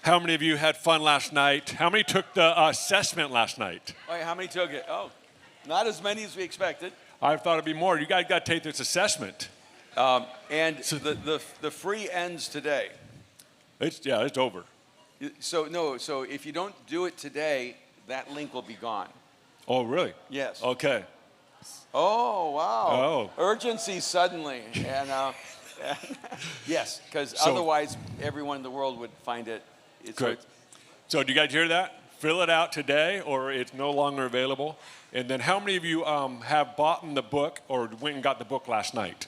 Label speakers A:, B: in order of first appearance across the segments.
A: How many of you had fun last night? How many took the assessment last night?
B: Wait, how many took it? Oh, not as many as we expected.
A: I thought it'd be more. You guys got to take this assessment.
B: And the free ends today.
A: It's over.
B: So if you don't do it today, that link will be gone.
A: Oh, really?
B: Yes.
A: Okay.
B: Oh, wow.
A: Oh.
B: Urgency suddenly. And yes, because otherwise everyone in the world would find it.
A: Great. So do you guys hear that? Fill it out today or it's no longer available. And then how many of you have bought the book or went and got the book last night?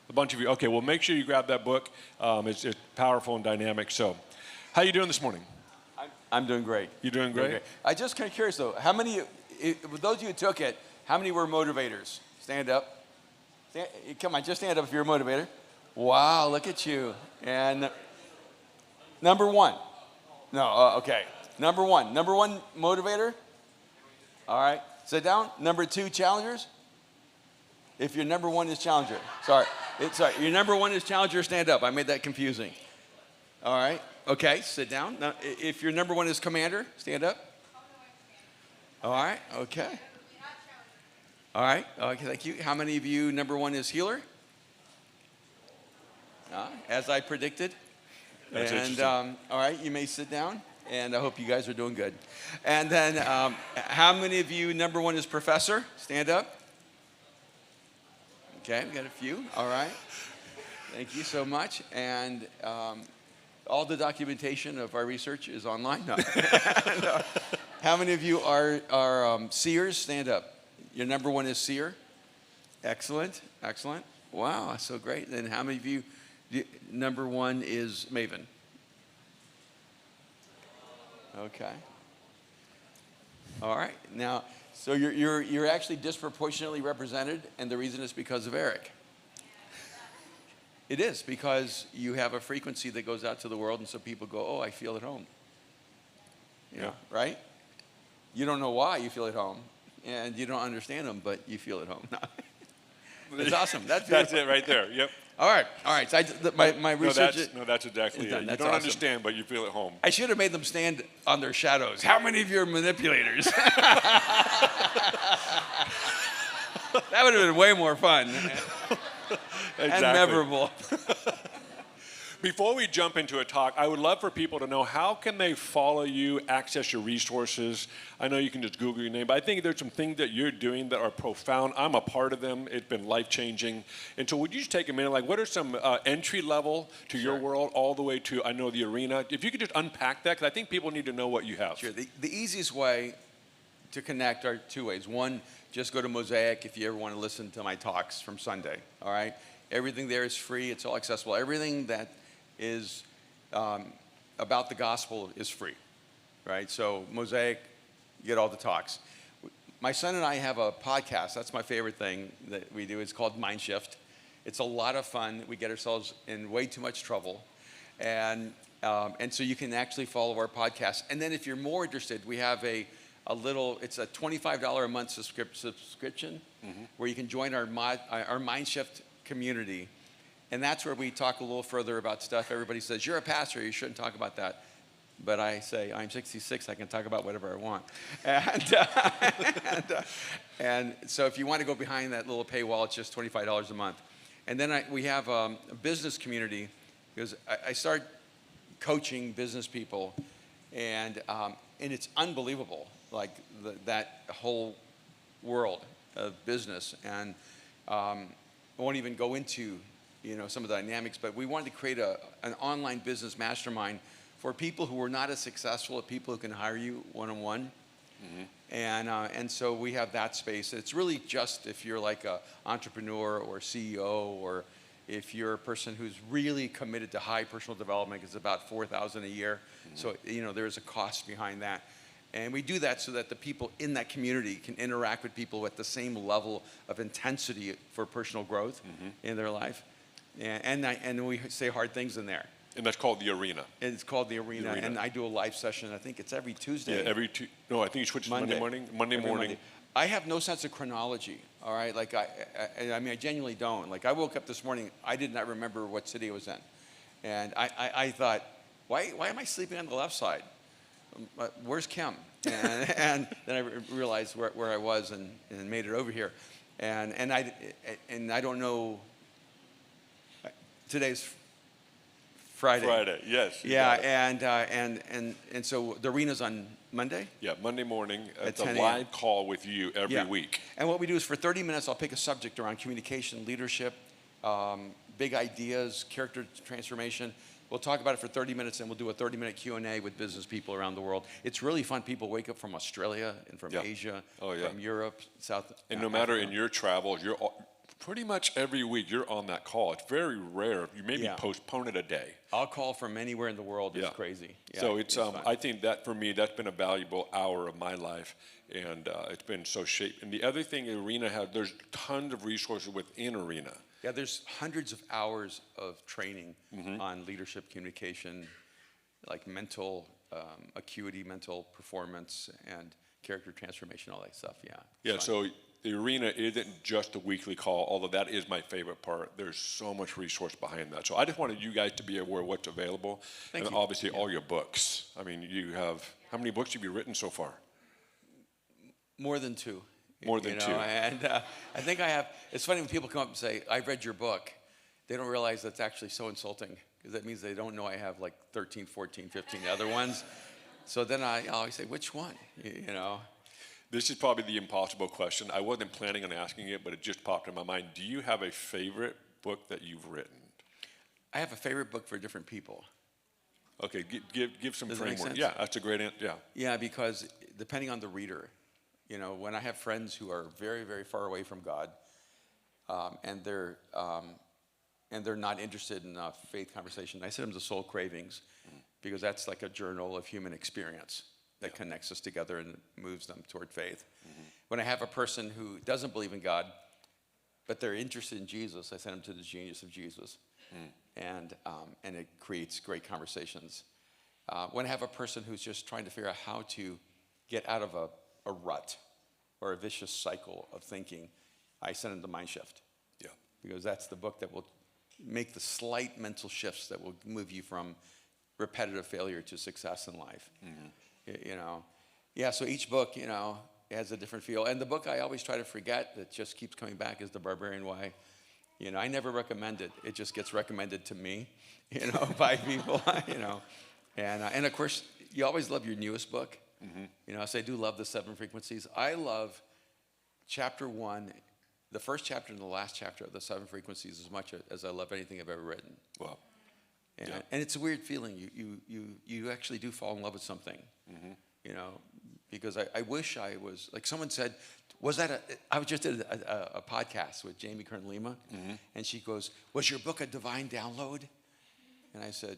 A: A bunch of you. Okay, well, make sure you grab that book. It's powerful and dynamic. So how you doing this morning?
B: I'm doing great.
A: You doing great?
B: I just kind of curious, though. How many, those of you who took it, how many were motivators? Stand up. Come on, just stand up if you're a motivator. Wow, look at you. And number one. No, okay. Number one motivator. All right, sit down. Number two, challengers. If your number one is challenger. Sorry, your number one is challenger, stand up. I made that confusing. All right, okay, sit down. Now, if your number one is commander, stand up. All right, okay. All right, okay, thank you. How many of you, number one is healer? As I predicted.
A: That's interesting.
B: All right, you may sit down, and I hope you guys are doing good. And then, how many of you, number one is professor? Stand up. Okay, we got a few. All right. Thank you so much. And all the documentation of our research is online. No. How many of you are seers? Stand up. Your number one is seer. Excellent. Excellent. Wow, that's so great. And how many of you, number one is maven? Okay. All right. Now, so you're actually disproportionately represented, and the reason is because of Eric. It is because you have a frequency that goes out to the world, and so people go, "Oh, I feel at home." You know, right? You don't know why you feel at home, and you don't understand them, but you feel at home. It's awesome. That's
A: it right there. Yep.
B: All right. So my research.
A: That's exactly it. You don't understand, but you feel at home.
B: I should have made them stand on their shadows. How many of you are manipulators? That would have been way more fun.
A: Exactly.
B: And memorable.
A: Before we jump into a talk, I would love for people to know how can they follow you, access your resources. I know you can just Google your name, but I think there's some things that you're doing that are profound. I'm a part of them. It's been life-changing. And so would you just take a minute, like what are some entry level to your world all the way to, I know, the arena? If you could just unpack that, because I think people need to know what you have.
B: Sure. The easiest way to connect are two ways. One, just go to Mosaic if you ever want to listen to my talks from Sunday, all right? Everything there is free. It's all accessible. Everything that is about the gospel is free, right? So Mosaic, you get all the talks. My son and I have a podcast. That's my favorite thing that we do. It's called Mind Shift. It's a lot of fun. We get ourselves in way too much trouble. And so you can actually follow our podcast. And then if you're more interested, we have it's a $25 a month subscription where you can join our Mind Shift community. And that's where we talk a little further about stuff. Everybody says, you're a pastor, you shouldn't talk about that. But I say, I'm 66, I can talk about whatever I want. And so if you want to go behind that little paywall, it's just $25 a month. And then we have a business community, because I started coaching business people, and it's unbelievable, like that whole world of business. And I won't even go into some of the dynamics, but we wanted to create an online business mastermind for people who are not as successful, people who can hire you one-on-one. And so we have that space. It's really just if you're like an entrepreneur or CEO, or if you're a person who's really committed to high personal development. It's about $4,000 a year. So there's a cost behind that. And we do that so that the people in that community can interact with people at the same level of intensity for personal growth in their life. And we say hard things in there.
A: And that's called the arena.
B: It's called the arena. And I do a live session. I think it's every Tuesday.
A: Yeah, I think you switch to Monday morning. Monday.
B: I have no sense of chronology. All right, like I genuinely don't. Like I woke up this morning, I did not remember what city I was in, and I thought, why am I sleeping on the left side? Where's Kim? And then I realized where I was and made it over here. And I don't know. Today's Friday.
A: Friday, yes.
B: Yeah, and so the arena's on Monday.
A: Yeah, Monday morning. It's a
B: 10 a.m.
A: live call with you every week.
B: And what we do is for 30 minutes, I'll pick a subject around communication, leadership, big ideas, character transformation. We'll talk about it for 30 minutes, and we'll do a 30-minute Q&A with business people around the world. It's really fun. People wake up from Australia and from Asia, from Europe, South.
A: And no matter in your travels, you're pretty much every week you're on that call. It's very rare. You maybe postpone it a day.
B: I'll call from anywhere in the world. It's crazy. Yeah,
A: so it's I think that for me, that's been a valuable hour of my life, and it's been so shaped. And the other thing Arena has, there's tons of resources within Arena.
B: Yeah, there's hundreds of hours of training on leadership, communication, like mental acuity, mental performance, and character transformation, all that stuff.
A: Yeah. So the Arena isn't just a weekly call, although that is my favorite part. There's so much resource behind that. So I just wanted you guys to be aware of what's available.
B: Thank you.
A: Obviously all your books. I mean, you have, how many books have you written so far?
B: More than two.
A: More than two.
B: And I think I have, it's funny when people come up and say, I've read your book. They don't realize that's actually so insulting, because that means they don't know I have like 13, 14, 15 other ones. So then I always say, which one? You know?
A: This is probably the impossible question. I wasn't planning on asking it, but it just popped in my mind. Do you have a favorite book that you've written?
B: I have a favorite book for different people.
A: Okay, give some
B: Does that make
A: framework.
B: sense?
A: Yeah, that's a great answer. Yeah.
B: Yeah, because depending on the reader, you know, when I have friends who are very, very far away from God, and they're not interested in a faith conversation, I send them to Soul Cravings, because that's like a journal of human experience that connects us together and moves them toward faith. When I have a person who doesn't believe in God, but they're interested in Jesus, I send them to the Genius of Jesus, and it creates great conversations. When I have a person who's just trying to figure out how to get out of a rut or a vicious cycle of thinking, I send them to Mind Shift.
A: Yeah.
B: Because that's the book that will make the slight mental shifts that will move you from repetitive failure to success in life. You know, yeah, so each book, you know, has a different feel. And the book I always try to forget that just keeps coming back is The Barbarian Way. You know, I never recommend it. It just gets recommended to me, you know, by people, you know. And of course, you always love your newest book. You know, so I do love the 7 Frequencies. I love chapter 1, the first chapter and the last chapter of the 7 Frequencies as much as I love anything I've ever written.
A: Wow.
B: And it's a weird feeling. You actually do fall in love with something, you know, because I wish I was, like someone said, I just did a podcast with Jamie Kern-Lima, and she goes, was your book a divine download? And I said,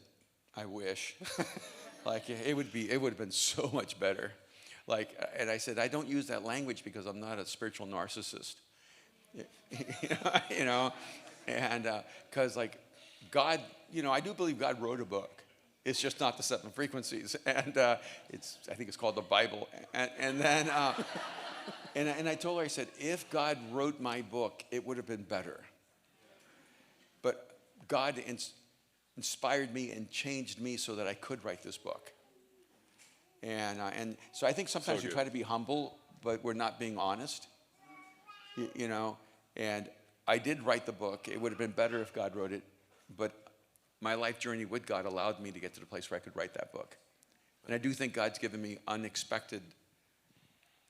B: I wish. Like, it would have been so much better. Like, and I said, I don't use that language because I'm not a spiritual narcissist. You know, and because like God, you know, I do believe God wrote a book. It's just not the 7 Frequencies, and I think it's called the Bible. And then and I told her, I said, if God wrote my book, it would have been better. But God inspired me and changed me so that I could write this book. And so I think sometimes we try to be humble, but we're not being honest. You know, and I did write the book. It would have been better if God wrote it, but my life journey with God allowed me to get to the place where I could write that book. And I do think God's given me unexpected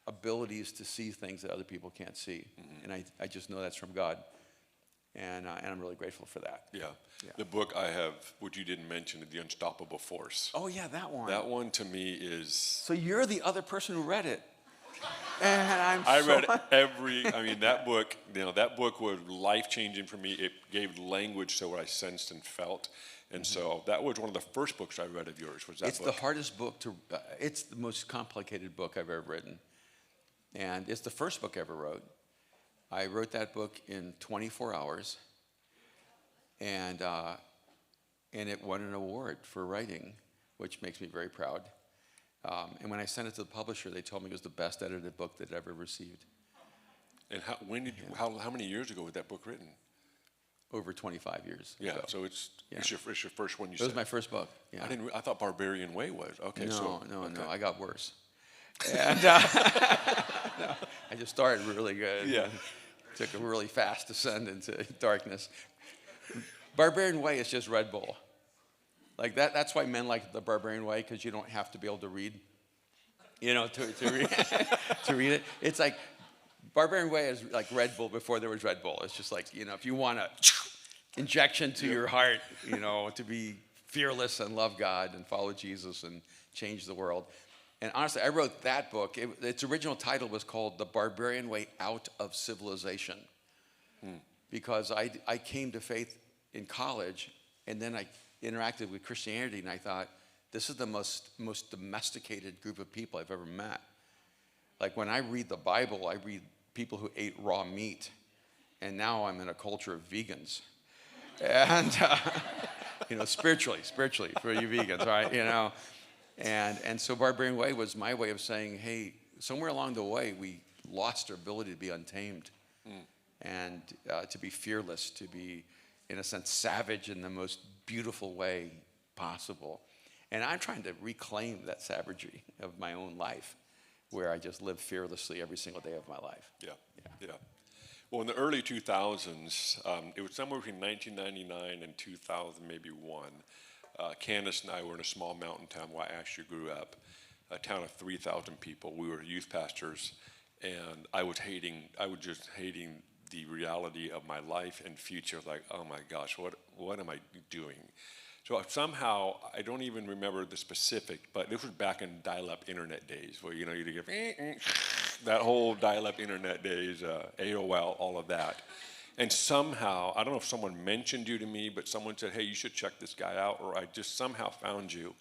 B: abilities to see things that other people can't see. And I just know that's from God. And I'm really grateful for that.
A: Yeah. The book I have, which you didn't mention, The Unstoppable Force.
B: Oh, yeah, that one.
A: That one to me is...
B: So you're the other person who read it. And
A: I read I mean, that book, you know, that book was life-changing for me. It gave language to what I sensed and felt. And so that was one of the first books I read of yours, was that book.
B: It's the hardest book it's the most complicated book I've ever written. And it's the first book I ever wrote. I wrote that book in 24 hours. And it won an award for writing, which makes me very proud. And when I sent it to the publisher, they told me it was the best edited book they'd ever received.
A: And how many years ago was that book written?
B: over 25 years
A: Yeah,
B: ago.
A: so it's
B: Yeah.
A: it's your first one you
B: It
A: said.
B: was my first book. Yeah.
A: I thought Barbarian Way was. Okay,
B: No,
A: so
B: no,
A: okay.
B: no. I got worse. And no, I just started really good.
A: Yeah.
B: Took a really fast descent into darkness. Barbarian Way is just Red Bull. Like that. That's why men like the Barbarian Way, because you don't have to be able to read. You know, to read to read it. It's like Barbarian Way is like Red Bull before there was Red Bull. It's just like, if you want a injection to your heart, to be fearless and love God and follow Jesus and change the world. And honestly, I wrote that book. Its original title was called The Barbarian Way Out of Civilization. Because I came to faith in college, and then I interacted with Christianity, and I thought, this is the most domesticated group of people I've ever met. Like when I read the Bible, I read people who ate raw meat, and now I'm in a culture of vegans. And, spiritually for you vegans, right? And so Barbarian Way was my way of saying, hey, somewhere along the way, we lost our ability to be untamed and to be fearless, to be, in a sense, savage in the most beautiful way possible. And I'm trying to reclaim that savagery of my own life, where I just live fearlessly every single day of my life.
A: Yeah. Well, in the early 2000s, it was somewhere between 1999 and 2000, maybe one. Candace and I were in a small mountain town where I actually grew up, a town of 3,000 people. We were youth pastors, and I was just hating the reality of my life and future. Like, oh my gosh, what am I doing? So somehow, I don't even remember the specific, but this was back in dial-up internet days, where you'd give that whole dial-up internet days, AOL, all of that. And somehow, I don't know if someone mentioned you to me, but someone said, hey, you should check this guy out, or I just somehow found you.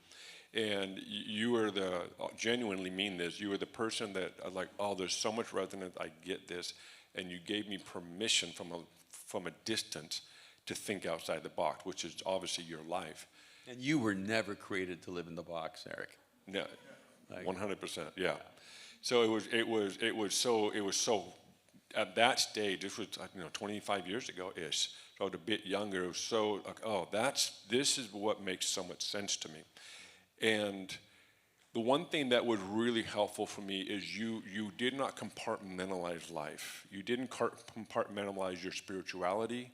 A: And you were genuinely mean this, you were the person that like, oh, there's so much resonance, I get this. And you gave me permission from a distance to think outside the box, which is obviously your life.
B: And you were never created to live in the box, Eric.
A: No, 100%, yeah. So it was so at that stage. This was 25 years ago ish. So I was a bit younger. It was so like, oh, this is what makes so much sense to me. And the one thing that was really helpful for me is you did not compartmentalize life. You didn't compartmentalize your spirituality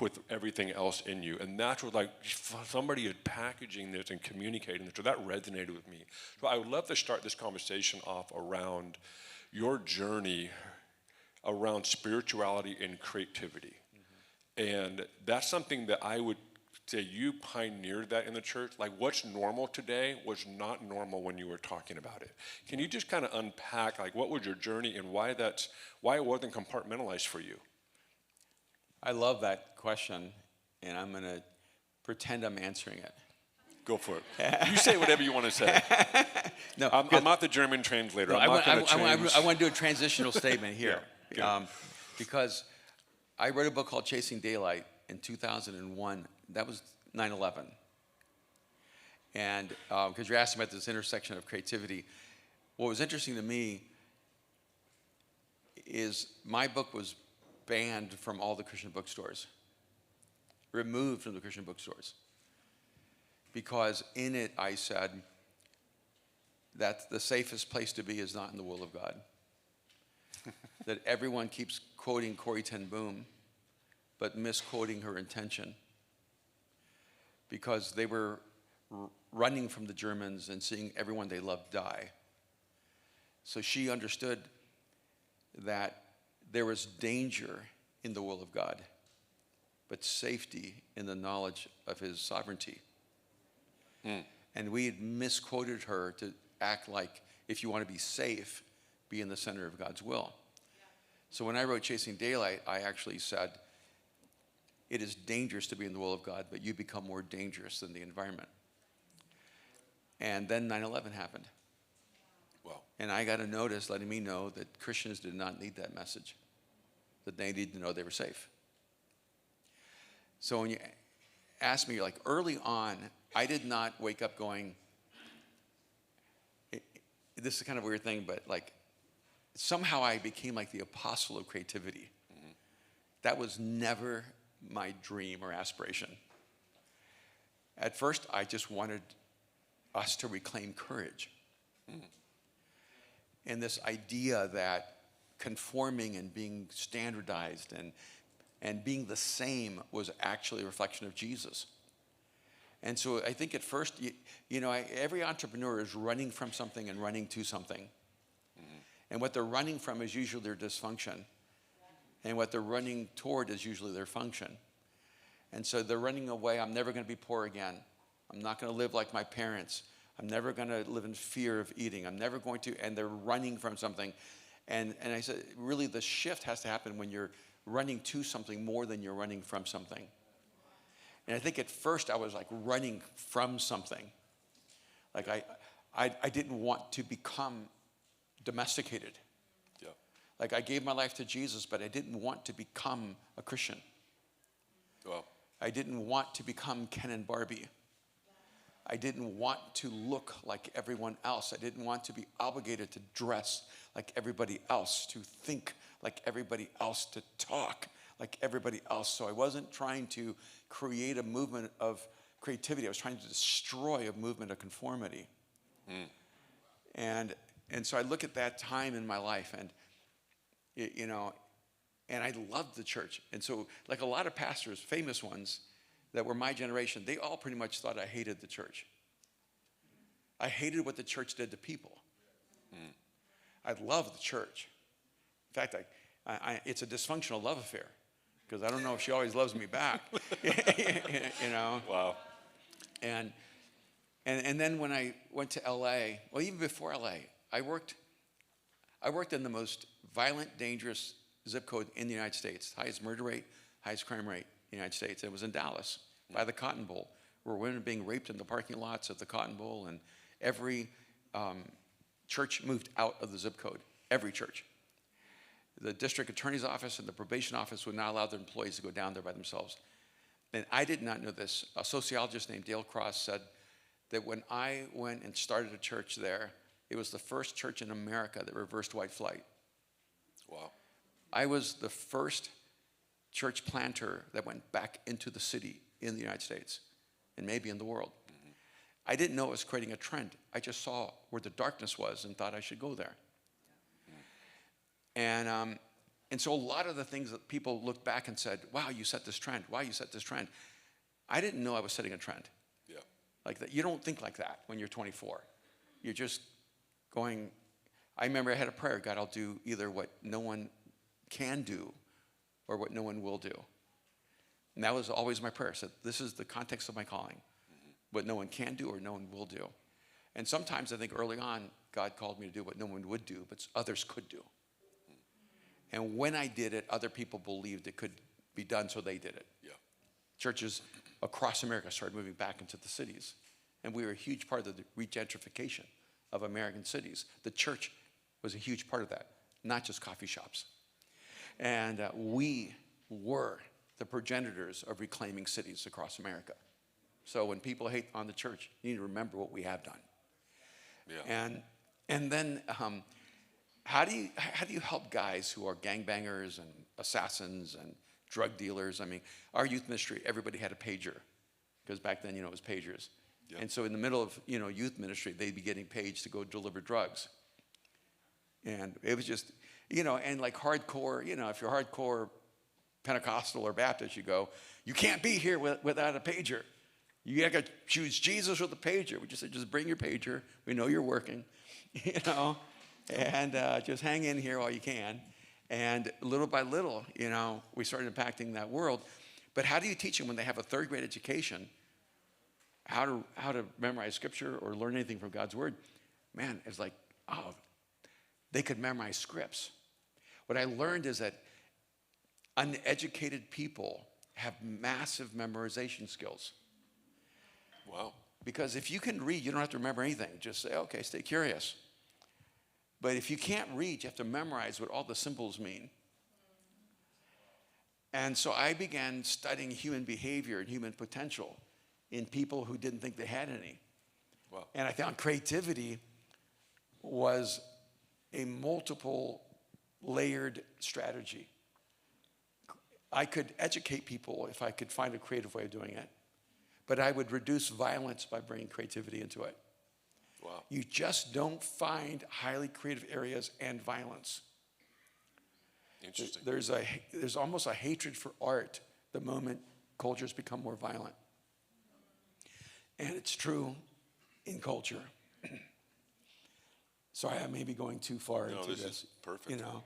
A: with everything else in you. And that's what, like, somebody is packaging this and communicating this. So that resonated with me. So I would love to start this conversation off around your journey around spirituality and creativity. And that's something that I would say you pioneered that in the church. Like, what's normal today was not normal when you were talking about it. Can you just kind of unpack, like, what was your journey and why it wasn't compartmentalized for you?
B: I love that question, and I'm going to pretend I'm answering it.
A: Go for it. You say whatever you want to say.
B: No,
A: I'm not the German translator.
B: No,
A: I'm not going to change.
B: I want to do a transitional statement here.
A: Yeah.
B: Because I wrote a book called Chasing Daylight in 2001. That was 9/11. And because you're asking about this intersection of creativity, what was interesting to me is my book was banned from all the Christian bookstores, removed from the Christian bookstores. Because in it I said that the safest place to be is not in the will of God. That everyone keeps quoting Corrie ten Boom, but misquoting her intention. Because they were running from the Germans and seeing everyone they loved die. So she understood that there was danger in the will of God, but safety in the knowledge of his sovereignty. And we had misquoted her to act like, if you want to be safe, be in the center of God's will. So when I wrote Chasing Daylight, I actually said, it is dangerous to be in the will of God, but you become more dangerous than the environment. And then 9/11 happened.
A: Wow.
B: And I got a notice letting me know that Christians did not need that message, that they needed to know they were safe. So when you ask me, like, early on, I did not wake up going, this is kind of a weird thing, but like, somehow I became like the apostle of creativity. That was never my dream or aspiration. At first, I just wanted us to reclaim courage. And this idea that conforming and being standardized and being the same was actually a reflection of Jesus. And so I think at first, every entrepreneur is running from something and running to something. And what they're running from is usually their dysfunction. And what they're running toward is usually their function. And so they're running away. I'm never going to be poor again. I'm not going to live like my parents. I'm never going to live in fear of eating. I'm never going to, and they're running from something. And I said, really the shift has to happen when you're running to something more than you're running from something. And I think at first I was like running from something. Like I didn't want to become domesticated.
A: Yeah.
B: Like I gave my life to Jesus, but I didn't want to become a Christian.
A: Well,
B: I didn't want to become Ken and Barbie. I didn't want to look like everyone else. I didn't want to be obligated to dress like everybody else, to think like everybody else, to talk like everybody else. So I wasn't trying to create a movement of creativity. I was trying to destroy a movement of conformity. And so I look at that time in my life, and and I loved the church. And so, like a lot of pastors, famous ones that were my generation, they all pretty much thought I hated the church. I hated what the church did to people. I loved the church. In fact, it's a dysfunctional love affair, because I don't know if she always loves me back.
A: wow.
B: And then when I went to LA, well, even before LA, I worked in the most violent, dangerous zip code in the United States, highest murder rate, highest crime rate in the United States. It was in Dallas, by the Cotton Bowl, where women were being raped in the parking lots of the Cotton Bowl, and every church moved out of the zip code, every church. The district attorney's office and the probation office would not allow their employees to go down there by themselves. And I did not know this. A sociologist named Dale Cross said that when I went and started a church there, it was the first church in America that reversed white flight.
A: Wow.
B: I was the first church planter that went back into the city in the United States and maybe in the world. I didn't know it was creating a trend. I just saw where the darkness was and thought I should go there. And so a lot of the things that people looked back and said, wow, you set this trend. Wow, you set this trend. I didn't know I was setting a trend.
A: Yeah.
B: Like that. You don't think like that when you're 24. You're just going, I remember I had a prayer, God, I'll do either what no one can do or what no one will do. And that was always my prayer. So this is the context of my calling. What no one can do or no one will do. And sometimes I think early on, God called me to do what no one would do, but others could do. And when I did it, other people believed it could be done, so they did it.
A: Yeah.
B: Churches across America started moving back into the cities. And we were a huge part of the regentrification of American cities. The church was a huge part of that, not just coffee shops. And we were the progenitors of reclaiming cities across America. So when people hate on the church, you need to remember what we have done.
A: Yeah.
B: And then how do you help guys who are gangbangers and assassins and drug dealers? I mean, our youth ministry, everybody had a pager, because back then, it was pagers.
A: Yeah.
B: And so in the middle of, youth ministry, they'd be getting paged to go deliver drugs. And it was just, and like hardcore, if you're hardcore Pentecostal or Baptist, you go, you can't be here without a pager. You got to choose Jesus with a pager. We just said, just bring your pager. We know you're working, and just hang in here while you can. And little by little, we started impacting that world. But how do you teach them when they have a third grade education how to memorize scripture or learn anything from God's word? Man, it's like, they could memorize scripts. What I learned is that uneducated people have massive memorization skills.
A: Wow.
B: Because if you can read, you don't have to remember anything. Just say, okay, stay curious. But if you can't read, you have to memorize what all the symbols mean. And so I began studying human behavior and human potential in people who didn't think they had any.
A: Wow.
B: And I found creativity was a multiple layered strategy. I could educate people if I could find a creative way of doing it. But I would reduce violence by bringing creativity into it.
A: Wow.
B: You just don't find highly creative areas and violence.
A: Interesting.
B: There's almost a hatred for art the moment cultures become more violent. And it's true in culture. Sorry, I may be going too far into this.
A: Is perfect.
B: You know,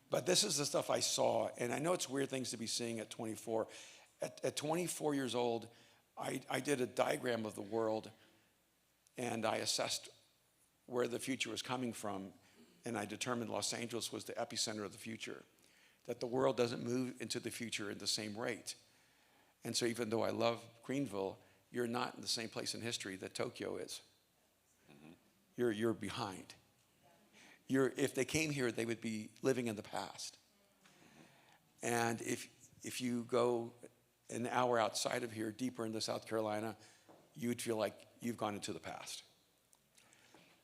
B: but this is the stuff I saw, and I know it's weird things to be seeing at 24. At 24 years old, I did a diagram of the world, and I assessed where the future was coming from, and I determined Los Angeles was the epicenter of the future, that the world doesn't move into the future at the same rate. And so even though I love Greenville, you're not in the same place in history that Tokyo is. Mm-hmm. You're behind. If they came here, they would be living in the past. And if you go an hour outside of here, deeper into South Carolina, you would feel like you've gone into the past.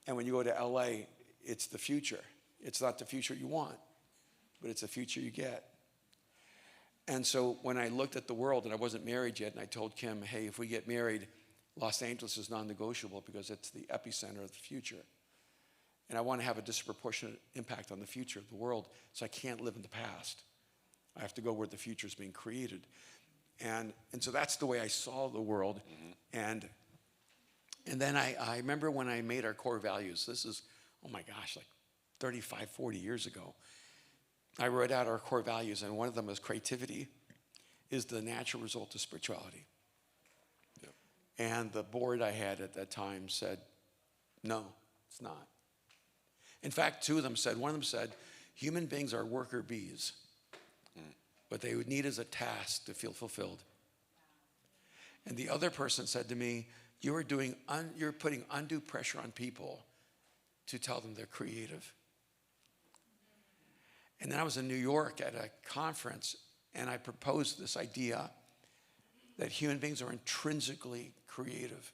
B: And when you go to LA, it's the future. It's not the future you want, but it's the future you get. And so when I looked at the world, and I wasn't married yet, and I told Kim, hey, if we get married, Los Angeles is non-negotiable because it's the epicenter of the future. And I want to have a disproportionate impact on the future of the world, so I can't live in the past. I have to go where the future is being created. And so that's the way I saw the world. Mm-hmm. And then I remember when I made our core values. This is, oh my gosh, like 35, 40 years ago. I wrote out our core values, and one of them is creativity is the natural result of spirituality. Yep. And the board I had at that time said, no, it's not. In fact, one of them said, human beings are worker bees. What they would need is a task to feel fulfilled. And the other person said to me, you're putting undue pressure on people to tell them they're creative. And then I was in New York at a conference, and I proposed this idea that human beings are intrinsically creative,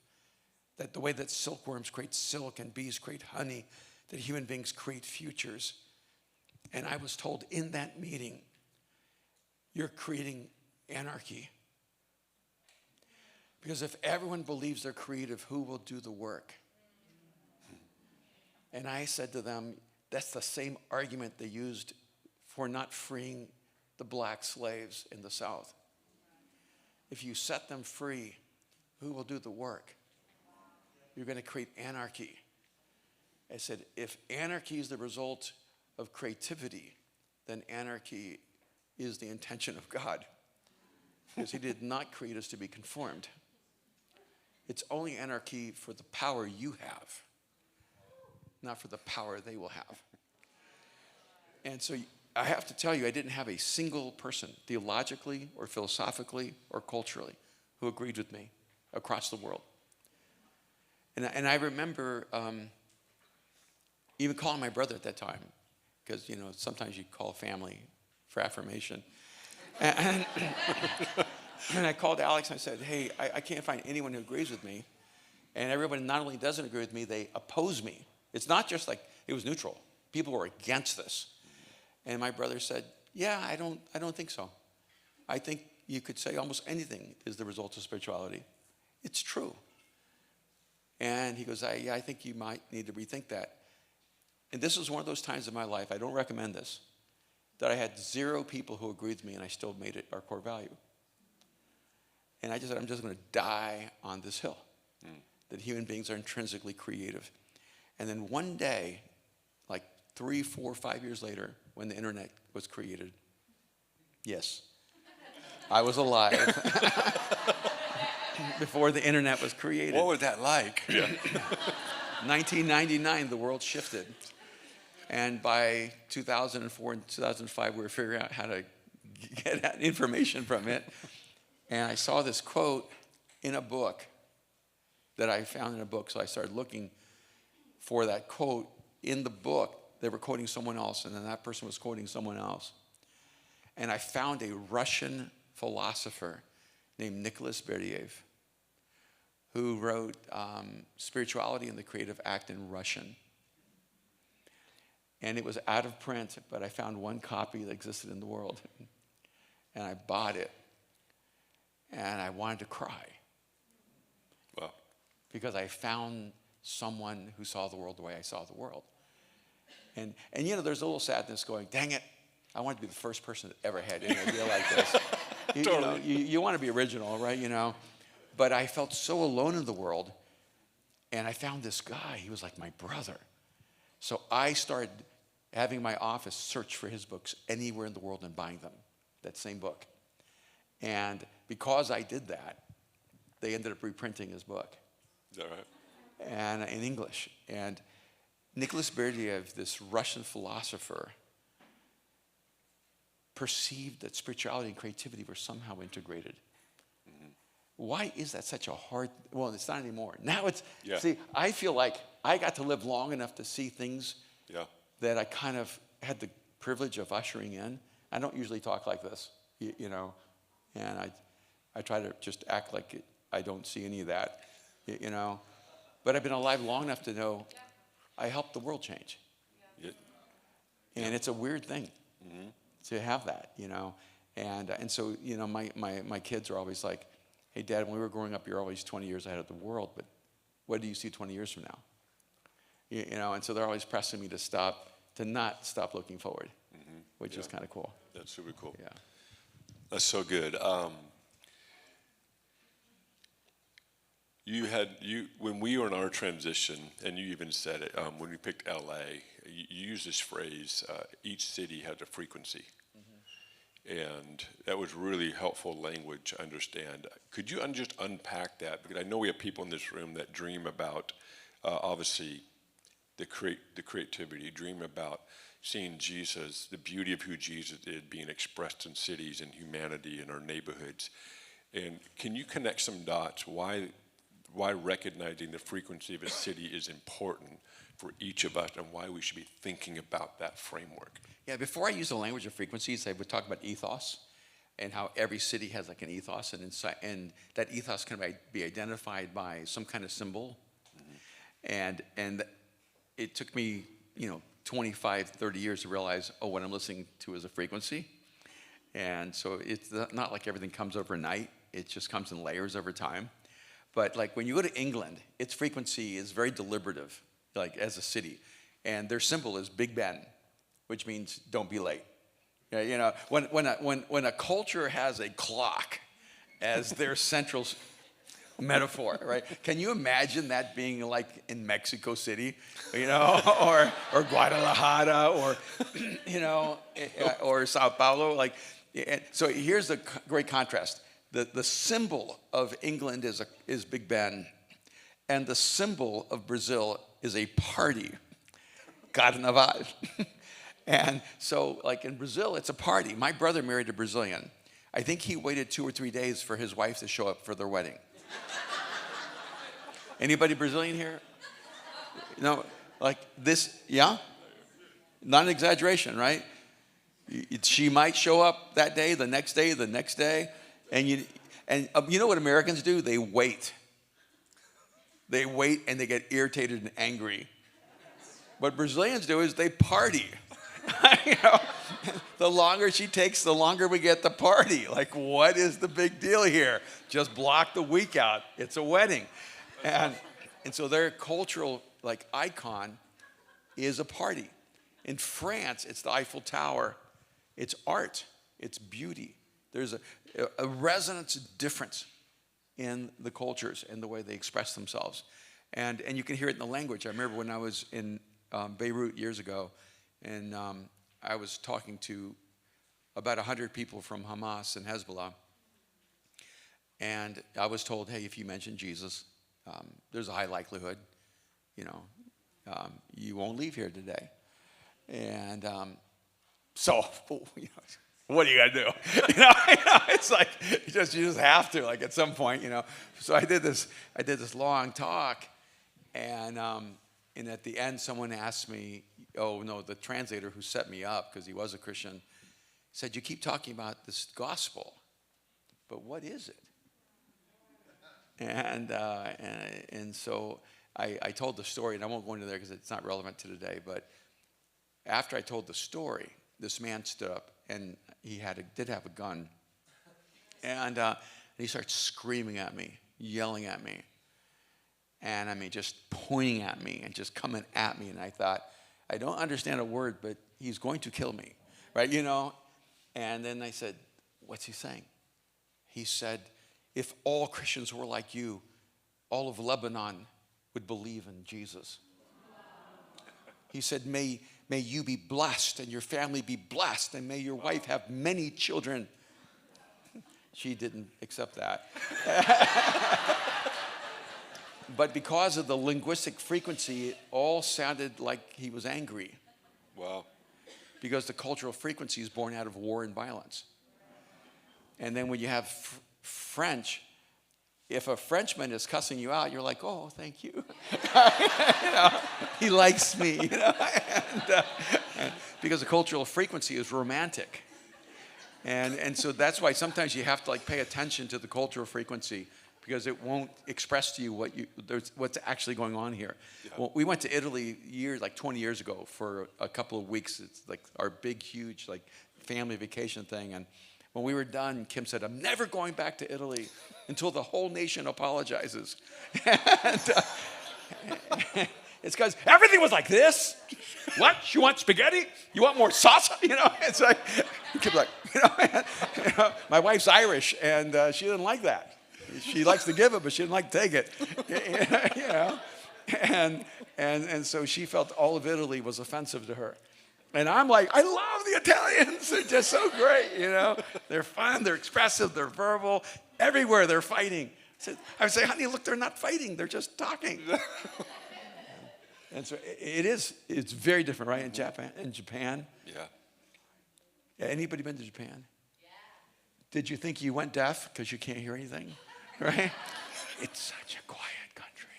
B: that the way that silkworms create silk and bees create honey, that human beings create futures. And I was told in that meeting, you're creating anarchy. Because if everyone believes they're creative, who will do the work? And I said to them, that's the same argument they used for not freeing the black slaves in the South. If you set them free, who will do the work? You're going to create anarchy. I said, if anarchy is the result of creativity, then anarchy is the intention of God. Because he did not create us to be conformed. It's only anarchy for the power you have, not for the power they will have. And so I have to tell you, I didn't have a single person, theologically or philosophically or culturally, who agreed with me across the world. And I remember even calling my brother at that time, because sometimes you call family for affirmation. And I called Alex and I said, hey, I can't find anyone who agrees with me. And everybody not only doesn't agree with me, they oppose me. It's not just like it was neutral. People were against this. And my brother said, yeah, I don't think so. I think you could say almost anything is the result of spirituality. It's true. And he goes, I think you might need to rethink that. And this was one of those times in my life, I don't recommend this, that I had 0 people who agreed with me, and I still made it our core value. And I just said, I'm just going to die on this hill, that human beings are intrinsically creative. And then one day, like 3, 4, 5 years later, when the internet was created, yes, I was alive before the internet was created.
A: What was that like?
B: 1999, the world shifted. And by 2004 and 2005, we were figuring out how to get that information from it. And I saw this quote in a book that I found in a book. So I started looking for that quote in the book. They were quoting someone else, and then that person was quoting someone else. And I found a Russian philosopher named Nicholas Berdyaev, who wrote Spirituality and the Creative Act in Russian. And it was out of print, but I found one copy that existed in the world. and I bought it, and I wanted to cry.
A: Wow.
B: Because I found someone who saw the world the way I saw the world. And you know, there's a little sadness going, dang it, I want to be the first person that ever had any idea like this.
A: Totally.
B: You want to be original, right? You know, but I felt so alone in the world, and I found this guy. He was like my brother. So I started having my office search for his books anywhere in the world and buying them, that same book. And because I did that, they ended up reprinting his book.
A: Is that right?
B: And in English. And Nicholas Berdyaev, this Russian philosopher, perceived that spirituality and creativity were somehow integrated. Mm-hmm. Why is that such a hard, well, it's not anymore. Now it's, see, I feel like I got to live long enough to see things that I kind of had the privilege of ushering in. I don't usually talk like this, you know, and I try to just act like I don't see any of that, you know. But I've been alive long enough to know I helped the world change. Yeah. And it's a weird thing to have that, you know. And so, you know, my kids are always like, hey, Dad, when we were growing up, you're always 20 years ahead of the world, but what do you see 20 years from now? You know, and so they're always pressing me to not stop looking forward, which is kind of cool.
A: That's super cool.
B: Yeah.
A: That's so good. When we were in our transition, and you even said it, when we picked LA, you used this phrase, each city has a frequency. And that was really helpful language to understand. Could you just unpack that? Because I know we have people in this room that dream about, obviously, the creativity, dream about seeing Jesus, the beauty of who Jesus is being expressed in cities and humanity in our neighborhoods. And can you connect some dots why recognizing the frequency of a city is important for each of us and why we should be thinking about that framework?
B: Yeah, before I use the language of frequencies, I would talk about ethos and how every city has like an ethos, and that ethos can be identified by some kind of symbol. And it took me, 25, 30 years to realize, what I'm listening to is a frequency. And so it's not like everything comes overnight. It just comes in layers over time. But like when you go to England, its frequency is very deliberative, like as a city. And their symbol is Big Ben, which means don't be late. You know, when a culture has a clock as their central metaphor, right? Can you imagine that being like in Mexico City, or Guadalajara, or or Sao Paulo? Like, so here's the great contrast. The symbol of England is Big Ben, and the symbol of Brazil is a party, Carnaval. And so, like in Brazil, it's a party. My brother married a Brazilian. I think he waited 2 or 3 days for his wife to show up for their wedding. Anybody Brazilian here? No, like this, yeah? Not an exaggeration, right? She might show up that day, the next day, the next day. And you know what Americans do? They wait. They wait and they get irritated and angry. What Brazilians do is they party. The longer she takes, the longer we get the party. Like, what is the big deal here? Just block the week out. It's a wedding. And so their cultural icon is a party. In France, it's the Eiffel Tower. It's art. It's beauty. There's a resonance difference in the cultures and the way they express themselves. And you can hear it in the language. I remember when I was in Beirut years ago, and I was talking to about 100 people from Hamas and Hezbollah. And I was told, hey, if you mention Jesus, there's a high likelihood, you won't leave here today. And so, what are you gonna do? It's like you just have to, like at some point, So I did this long talk, and at the end, someone asked me, the translator who set me up, because he was a Christian, said, you keep talking about this gospel, but what is it? And so I told the story, and I won't go into there because it's not relevant to today, but after I told the story, this man stood up, and he did have a gun, And he starts screaming at me, yelling at me. And I mean, just pointing at me and just coming at me. And I thought, I don't understand a word, but he's going to kill me, right? You know? And then I said, what's he saying? He said, if all Christians were like you, all of Lebanon would believe in Jesus. He said, may you be blessed and your family be blessed, and may your wife have many children. She didn't accept that. But because of the linguistic frequency, it all sounded like he was angry.
A: Wow.
B: Because the cultural frequency is born out of war and violence. And then when you have French, if a Frenchman is cussing you out, you're like, oh, thank you. You know, he likes me. You know? And because the cultural frequency is romantic. And so that's why sometimes you have to like pay attention to the cultural frequency, because it won't express to you what's actually going on here. Yeah. Well, we went to Italy like 20 years ago for a couple of weeks. It's like our big, huge like family vacation thing. And when we were done, Kim said, I'm never going back to Italy until the whole nation apologizes. And, it's because everything was like this. What? You want spaghetti? You want more salsa? You know, it's like, Kim's like, my wife's Irish, and she didn't like that. She likes to give it, but she didn't like to take it. You know, and so she felt all of Italy was offensive to her. And I'm like, I love the Italians. They're just so great, you know. They're fun, they're expressive, they're verbal. Everywhere they're fighting. I would say, honey, look, they're not fighting. They're just talking. And so it's very different, right, in Japan? Yeah. Anybody been to Japan? Yeah. Did you think you went deaf because you can't hear anything? Right? It's such a quiet country.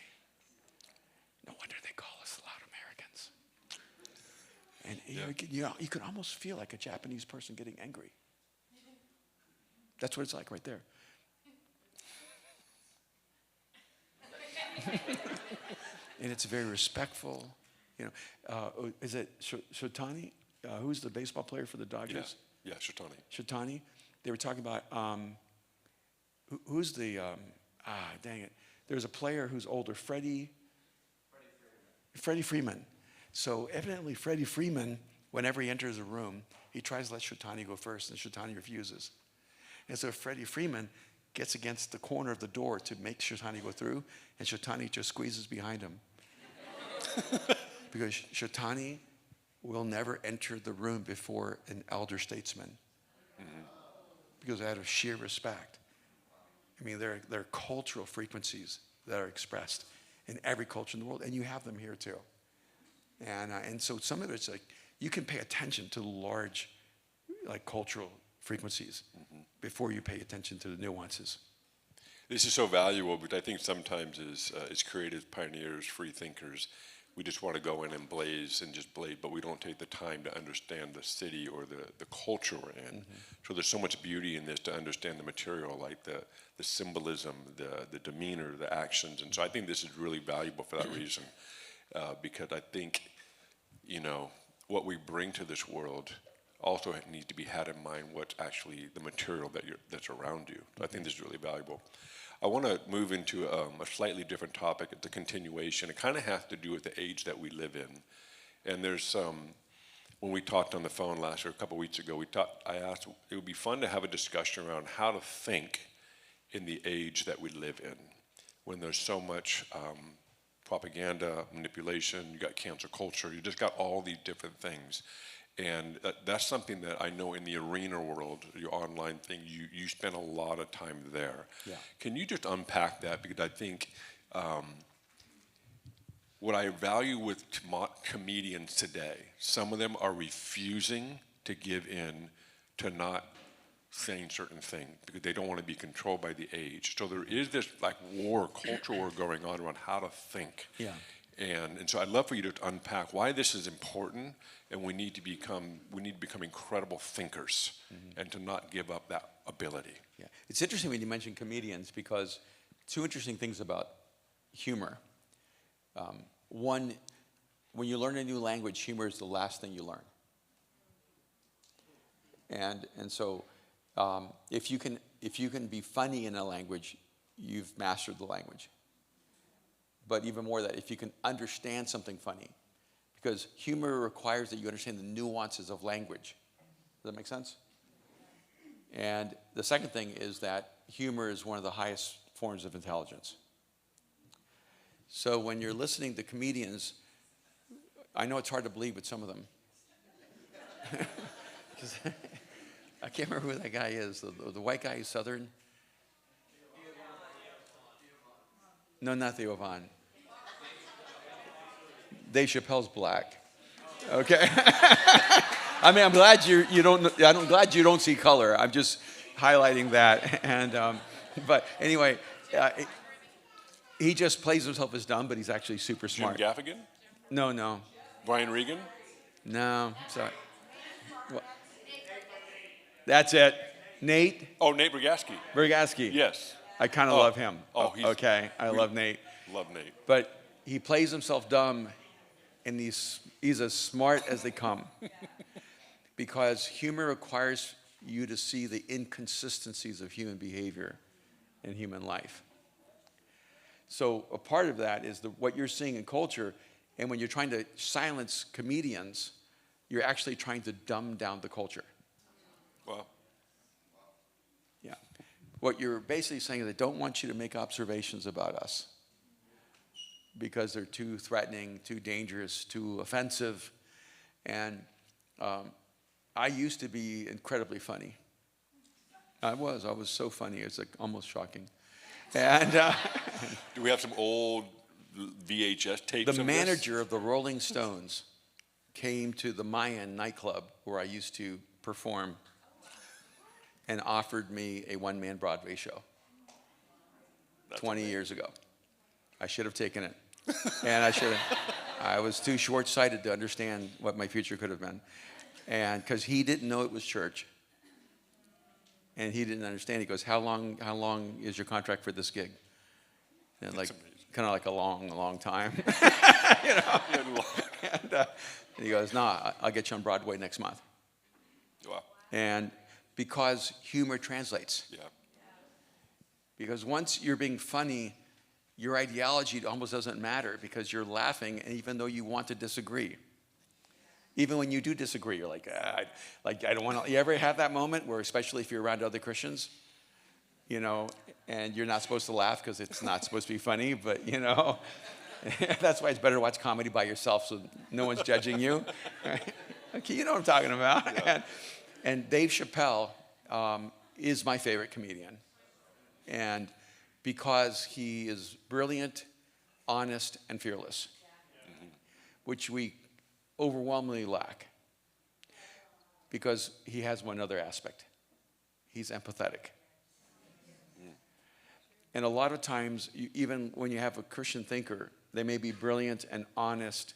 B: No wonder they call us loud Americans. And you can almost feel like a Japanese person getting angry. That's what it's like right there. And it's very respectful. You know, is it Shotani? Who's the baseball player for the Dodgers?
A: Yeah, Shotani.
B: Shotani. They were talking about who's the dang it. There's a player who's older, Freddie Freeman. So evidently Freddie Freeman, whenever he enters a room, he tries to let Shotani go first, and Shotani refuses. And so Freddie Freeman gets against the corner of the door to make Shotani go through, and Shotani just squeezes behind him. Because Shotani will never enter the room before an elder statesman. Mm-hmm. Because out of sheer respect. I mean, there are cultural frequencies that are expressed in every culture in the world, and you have them here too. And so some of it's like, you can pay attention to the large like cultural frequencies before you pay attention to the nuances.
A: This is so valuable, but I think sometimes as creative pioneers, free thinkers, we just want to go in and blaze, but we don't take the time to understand the city or the culture we're in. Mm-hmm. So there's so much beauty in this to understand the material, like the symbolism, the demeanor, the actions. And so I think this is really valuable for that reason, because I think, you know, what we bring to this world also needs to be had in mind what's actually the material that's around you. I think this is really valuable. I want to move into a slightly different topic, the continuation. It kind of has to do with the age that we live in. And there's when we talked on the phone a couple of weeks ago, I asked, it would be fun to have a discussion around how to think in the age that we live in, when there's so much propaganda, manipulation, you got cancel culture, you just got all these different things. And that's something that I know in the arena world, your online thing, you spend a lot of time there. Yeah. Can you just unpack that? Because I think what I value with comedians today, some of them are refusing to give in to not saying certain things because they don't want to be controlled by the age. So there is this like culture war going on around how to think. Yeah. And so I'd love for you to unpack why this is important, and we need to become incredible thinkers, and to not give up that ability.
B: Yeah, it's interesting when you mention comedians, because two interesting things about humor. One, when you learn a new language, humor is the last thing you learn. And so if you can be funny in a language, you've mastered the language. But even more that if you can understand something funny, because humor requires that you understand the nuances of language. Does that make sense? And the second thing is that humor is one of the highest forms of intelligence. So when you're listening to comedians, I know it's hard to believe with some of them. I can't remember who that guy is. The white guy who's Southern? No, not Theo Von. Dave Chappelle's black. Okay. I mean, I'm glad I'm glad you don't see color. I'm just highlighting that. And but anyway, he just plays himself as dumb, but he's actually super smart.
A: Jim Gaffigan?
B: No.
A: Brian Regan?
B: No. Sorry. Well, that's it. Nate
A: Oh, Nate Bargatze.
B: Bergasky.
A: Yes.
B: I kind of love him.
A: Oh, he's
B: okay. I love Nate.
A: Love Nate.
B: But he plays himself dumb, and he's as smart as they come. Because humor requires you to see the inconsistencies of human behavior and human life. So a part of that is what you're seeing in culture, and when you're trying to silence comedians, you're actually trying to dumb down the culture.
A: Well,
B: Yeah. What you're basically saying is they don't want you to make observations about us because they're too threatening, too dangerous, too offensive. And I used to be incredibly funny. I was so funny. It's like almost shocking. And
A: do we have some old VHS tapes?
B: the manager of the Rolling Stones came to the Mayan nightclub where I used to perform and offered me a one-man Broadway show.
A: That's
B: 20
A: amazing.
B: years ago. I should have taken it. And I was too short-sighted to understand what my future could have been. And because he didn't know it was church. And he didn't understand. He goes, how long is your contract for this gig? And like, kind of like a long time. You know? And he goes, nah, I'll get you on Broadway next month.
A: Wow.
B: And because humor translates.
A: Yeah.
B: Because once you're being funny, your ideology almost doesn't matter because you're laughing, and even though you want to disagree. Even when you do disagree, you're like, I don't want to. You ever have that moment where, especially if you're around other Christians, you know, and you're not supposed to laugh because it's not supposed to be funny, but you know, that's why it's better to watch comedy by yourself so no one's judging you. Right? Okay, you know what I'm talking about. Yeah. And Dave Chappelle is my favorite comedian. And because he is brilliant, honest, and fearless, which we overwhelmingly lack. Because he has one other aspect. He's empathetic. And a lot of times, even when you have a Christian thinker, they may be brilliant and honest,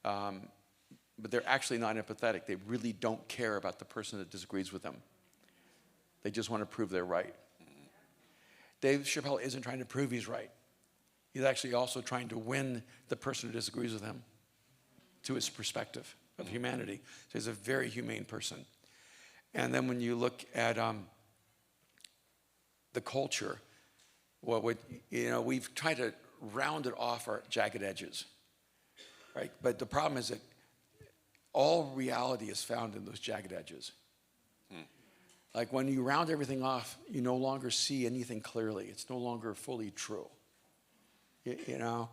B: but they're actually not empathetic. They really don't care about the person that disagrees with them. They just want to prove they're right. Dave Chappelle isn't trying to prove he's right. He's actually also trying to win the person who disagrees with him to his perspective of humanity. So he's a very humane person. And then when you look at the culture, we've tried to round it off our jagged edges, right? But the problem is that all reality is found in those jagged edges. Like when you round everything off, you no longer see anything clearly. It's no longer fully true, you know?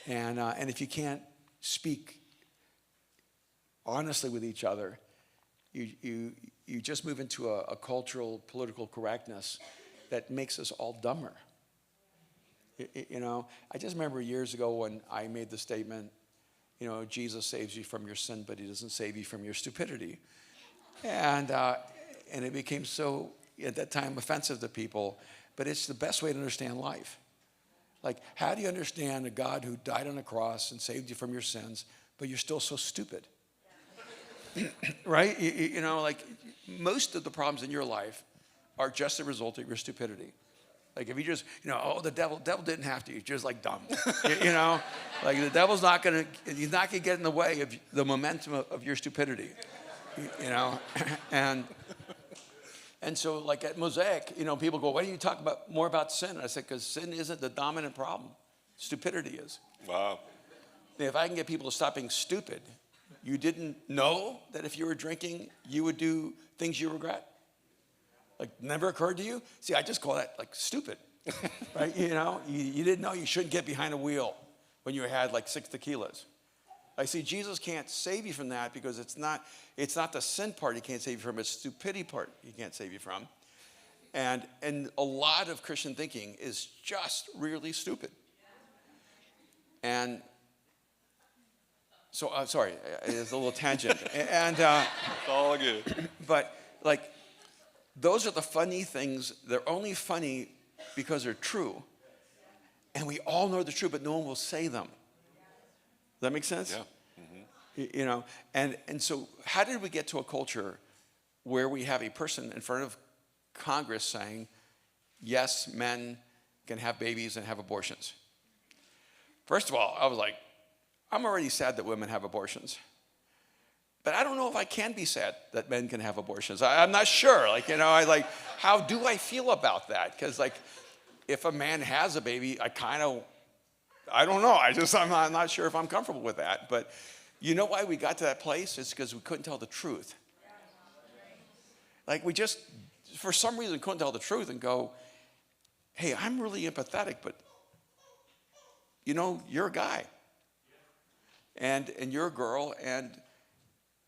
B: And if you can't speak honestly with each other, you just move into a cultural, political correctness that makes us all dumber. You know, I just remember years ago when I made the statement, you know, Jesus saves you from your sin, but he doesn't save you from your stupidity. And it became so, at that time, offensive to people, but it's the best way to understand life. Like, how do you understand a God who died on a cross and saved you from your sins, but you're still so stupid? Right? You know, like, most of the problems in your life are just a result of your stupidity. Like, if you just, you know, the devil didn't have to, you're just like dumb. You know? Like, the devil's not going to, he's not going to get in the way of the momentum of your stupidity. You know? And And so like at Mosaic, people go, why do you talk more about sin? And I said, because sin isn't the dominant problem. Stupidity is.
A: Wow.
B: If I can get people to stop being stupid, you didn't know that if you were drinking, you would do things you regret? Like never occurred to you? See, I just call that like stupid, right? You didn't know you shouldn't get behind a wheel when you had like 6 tequilas. I see Jesus can't save you from that because it's not the sin part he can't save you from, it's the stupidity part he can't save you from. And a lot of Christian thinking is just really stupid. And so, sorry, it's a little tangent. And
A: It's all good.
B: But like, those are the funny things. They're only funny because they're true. And we all know they're true, but no one will say them. Does that make sense?
A: Yeah.
B: Mm-hmm. And so how did we get to a culture where we have a person in front of Congress saying, yes, men can have babies and have abortions? First of all, I was like, I'm already sad that women have abortions. But I don't know if I can be sad that men can have abortions. I'm not sure. How do I feel about that? Because if a man has a baby, I don't know. I'm not sure if I'm comfortable with that. But you know why we got to that place? It's because we couldn't tell the truth. We just, for some reason, couldn't tell the truth and go, hey, I'm really empathetic, but you're a guy. And you're a girl, and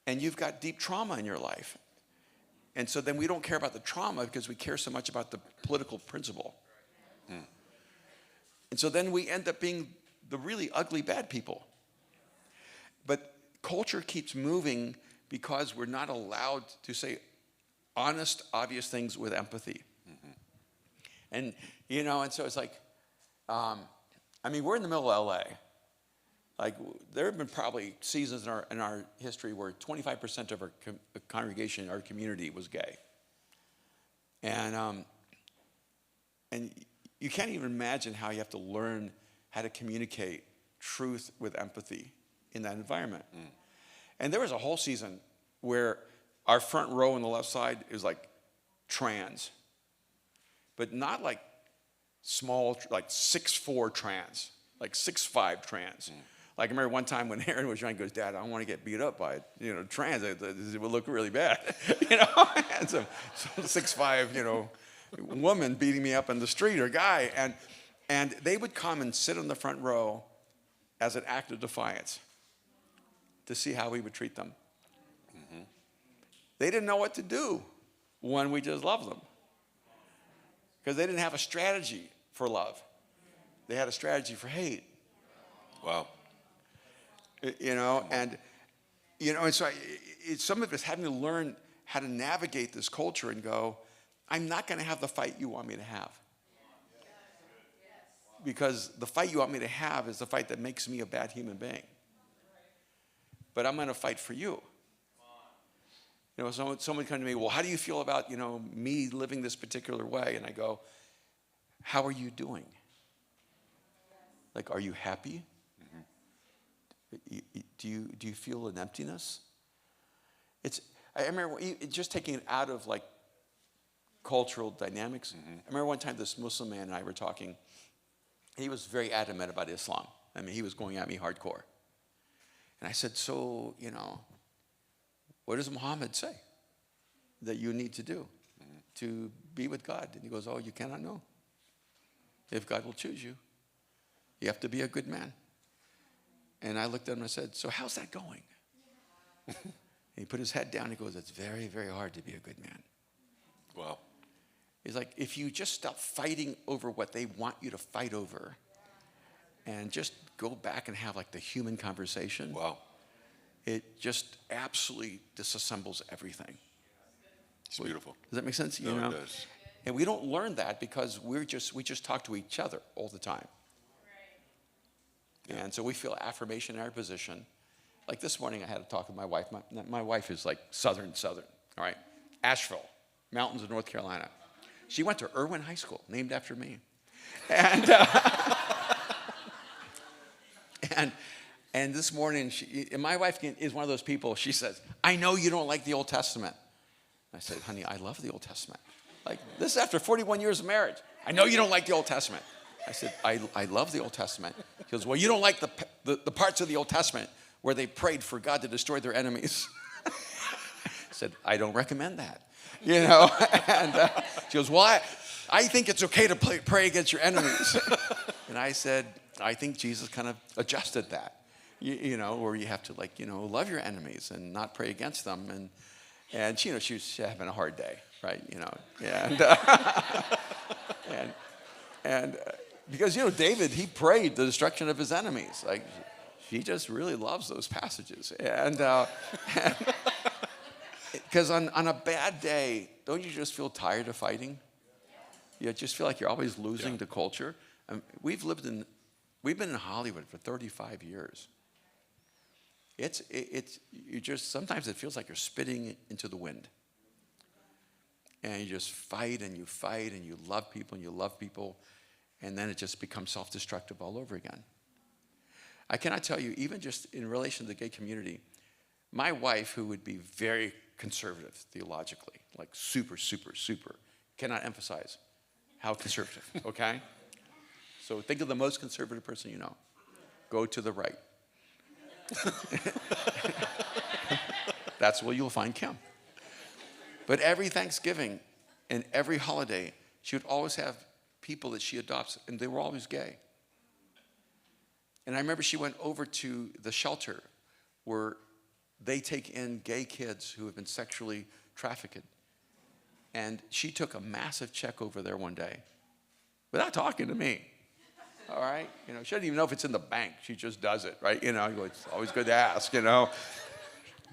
B: you've got deep trauma in your life. And so then we don't care about the trauma because we care so much about the political principle. And so then we end up being the really ugly, bad people. But culture keeps moving because we're not allowed to say honest, obvious things with empathy. And, and so it's like, we're in the middle of LA. There have been probably seasons in our history where 25% of our congregation, our community, was gay. And you can't even imagine how you have to learn how to communicate truth with empathy in that environment. And there was a whole season where our front row on the left side is trans, but not small, 6'4" trans, 6'5" trans. I remember one time when Aaron was young, he goes, Dad, I don't want to get beat up by trans. It would look really bad, And some 6'5", woman beating me up in the street or guy, and they would come and sit on the front row as an act of defiance to see how we would treat them. They didn't know what to do when we just loved them because they didn't have a strategy for love. They had a strategy for hate.
A: Wow.
B: And so some of us having to learn how to navigate this culture and go, I'm not going to have the fight you want me to have. Because the fight you want me to have is the fight that makes me a bad human being. But I'm going to fight for you. Someone come to me, well, how do you feel about, me living this particular way? And I go, how are you doing? Are you happy? Do you feel an emptiness? I remember just taking it out of cultural dynamics. I remember one time this Muslim man and I were talking. He was very adamant about Islam. He was going at me hardcore. And I said, so, what does Muhammad say that you need to do to be with God? And he goes, oh, you cannot know. If God will choose you, you have to be a good man. And I looked at him and I said, so how's that going? And he put his head down and he goes, it's very, very hard to be a good man.
A: Wow.
B: He's like, if you just stop fighting over what they want you to fight over and just go back and have the human conversation.
A: Wow.
B: It just absolutely disassembles everything.
A: It's beautiful.
B: Does that make sense?
A: No, it does.
B: And we don't learn that because we just talk to each other all the time. Right. And so we feel affirmation in our position. This morning I had a talk with my wife. My wife is southern, all right? Asheville, mountains of North Carolina. She went to Erwin High School, named after me. And and this morning, my wife is one of those people, she says, I know you don't like the Old Testament. I said, honey, I love the Old Testament. Like, this is after 41 years of marriage. I know you don't like the Old Testament. I said, I love the Old Testament. He goes, well, you don't like the parts of the Old Testament where they prayed for God to destroy their enemies. I said, I don't recommend that. You know, and she goes, well, I think it's okay to pray against your enemies. And I said, I think Jesus kind of adjusted that, you know, where you have to, like, you know, love your enemies and not pray against them. And you know, she was having a hard day, right? You know, and because, you know, David, he prayed the destruction of his enemies. Like, he just really loves those passages. And because on a bad day, don't you just feel tired of fighting? You just feel like you're always losing to culture. We've been in Hollywood for 35 years. You just, sometimes it feels like you're spitting into the wind. And you just fight and you love people and you love people. And then it just becomes self-destructive all over again. I cannot tell you, even just in relation to the gay community, my wife, who would be very conservative theologically, like super, super, super, cannot emphasize how conservative, okay? So think of the most conservative person you know. Go to the right. That's where you'll find Kim. But every Thanksgiving and every holiday, she would always have people that she adopts, and they were always gay. And I remember she went over to the shelter where they take in gay kids who have been sexually trafficked. And she took a massive check over there one day without talking to me. All right? You know, she doesn't even know if it's in the bank. She just does it, right? You know, it's always good to ask, you know.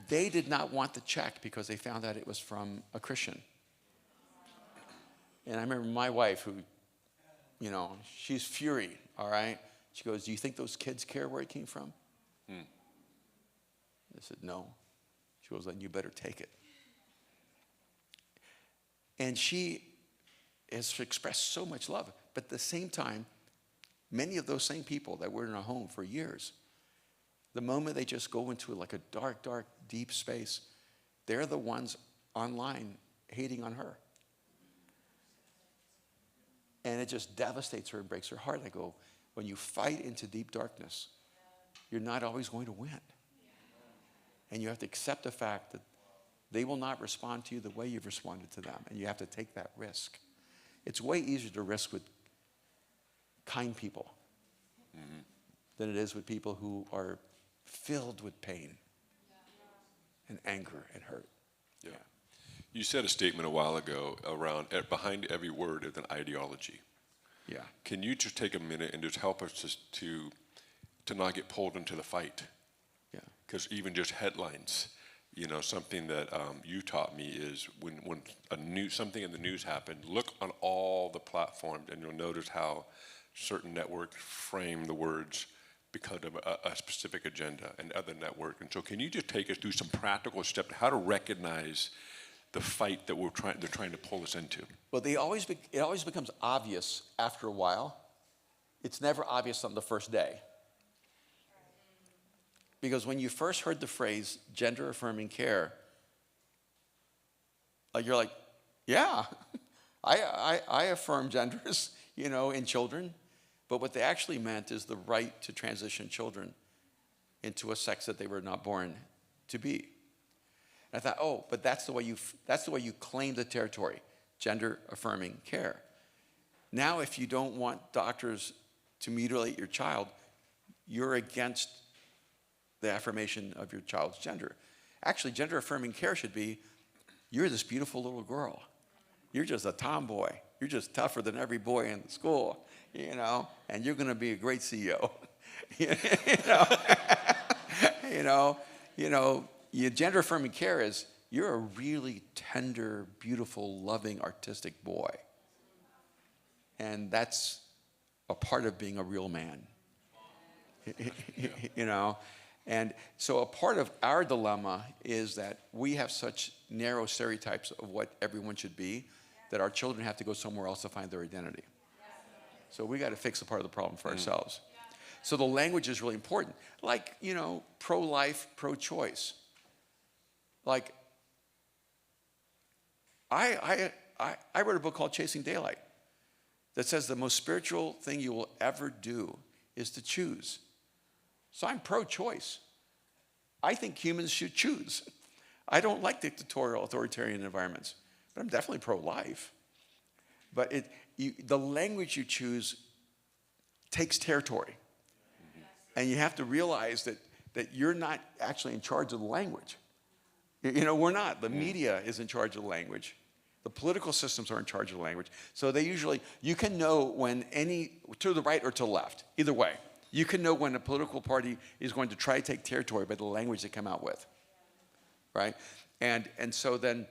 B: They did not want the check because they found out it was from a Christian. And I remember my wife, who, you know, she's fury, all right? She goes, do you think those kids care where it came from? I said, no. She goes, then you better take it. And she has expressed so much love. But at the same time, many of those same people that were in our home for years, the moment they just go into like a dark, dark, deep space, they're the ones online hating on her. And it just devastates her and breaks her heart. I go, when you fight into deep darkness, you're not always going to win. And you have to accept the fact that they will not respond to you the way you've responded to them. And you have to take that risk. It's way easier to risk with kind people than it is with people who are filled with pain and anger and hurt.
A: Yeah. You said a statement a while ago around behind every word is an ideology.
B: Yeah.
A: Can you just take a minute and just help us just to not get pulled into the fight?
B: Yeah.
A: Because even just headlines, you know, something that you taught me is when something in the news happened, look on all the platforms and you'll notice how certain networks frame the words because of a specific agenda and other network. And so can you just take us through some practical steps how to recognize the fight that they're trying to pull us into?
B: Well, it always becomes obvious after a while. It's never obvious on the first day. Because when you first heard the phrase gender affirming care, you're like, yeah, I affirm genders, you know, in children. But what they actually meant is the right to transition children into a sex that they were not born to be. And I thought, oh, but that's the way you claim the territory, gender affirming care. Now, if you don't want doctors to mutilate your child, you're against the affirmation of your child's gender. Actually, gender affirming care should be, you're this beautiful little girl. You're just a tomboy. You're just tougher than every boy in the school, you know, and you're going to be a great CEO. Your gender affirming care is, you're a really tender, beautiful, loving, artistic boy. And that's a part of being a real man. You know? And so a part of our dilemma is that we have such narrow stereotypes of what everyone should be that our children have to go somewhere else to find their identity. So we got to fix a part of the problem for ourselves. So the language is really important. Like, you know, pro-life, pro-choice. Like, I wrote a book called Chasing Daylight that says the most spiritual thing you will ever do is to choose. So I'm pro-choice. I think humans should choose. I don't like dictatorial, authoritarian environments, but I'm definitely pro-life. But the language you choose takes territory. And you have to realize that you're not actually in charge of the language. You know, we're not. The media is in charge of the language. The political systems are in charge of the language. So you can know when to the right or to the left, either way. You can know when a political party is going to try to take territory by the language they come out with, right? And so then,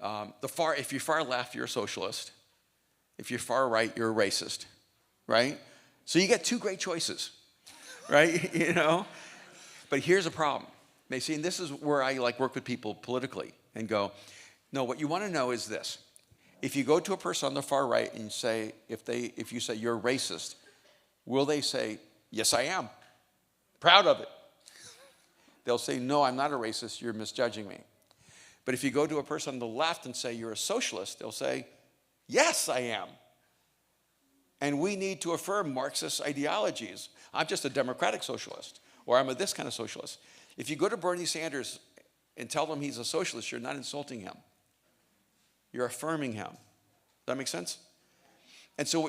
B: if you're far left, you're a socialist. If you're far right, you're a racist, right? So you get two great choices, right? You know? But here's a problem. And this is where I work with people politically and go, no, what you want to know is this. If you go to a person on the far right and say, if you say you're a racist, will they say, yes, I am, proud of it? They'll say, no, I'm not a racist, you're misjudging me. But if you go to a person on the left and say you're a socialist, they'll say, yes, I am. And we need to affirm Marxist ideologies. I'm just a democratic socialist, or I'm a this kind of socialist. If you go to Bernie Sanders and tell him he's a socialist, you're not insulting him. You're affirming him. Does that make sense? And so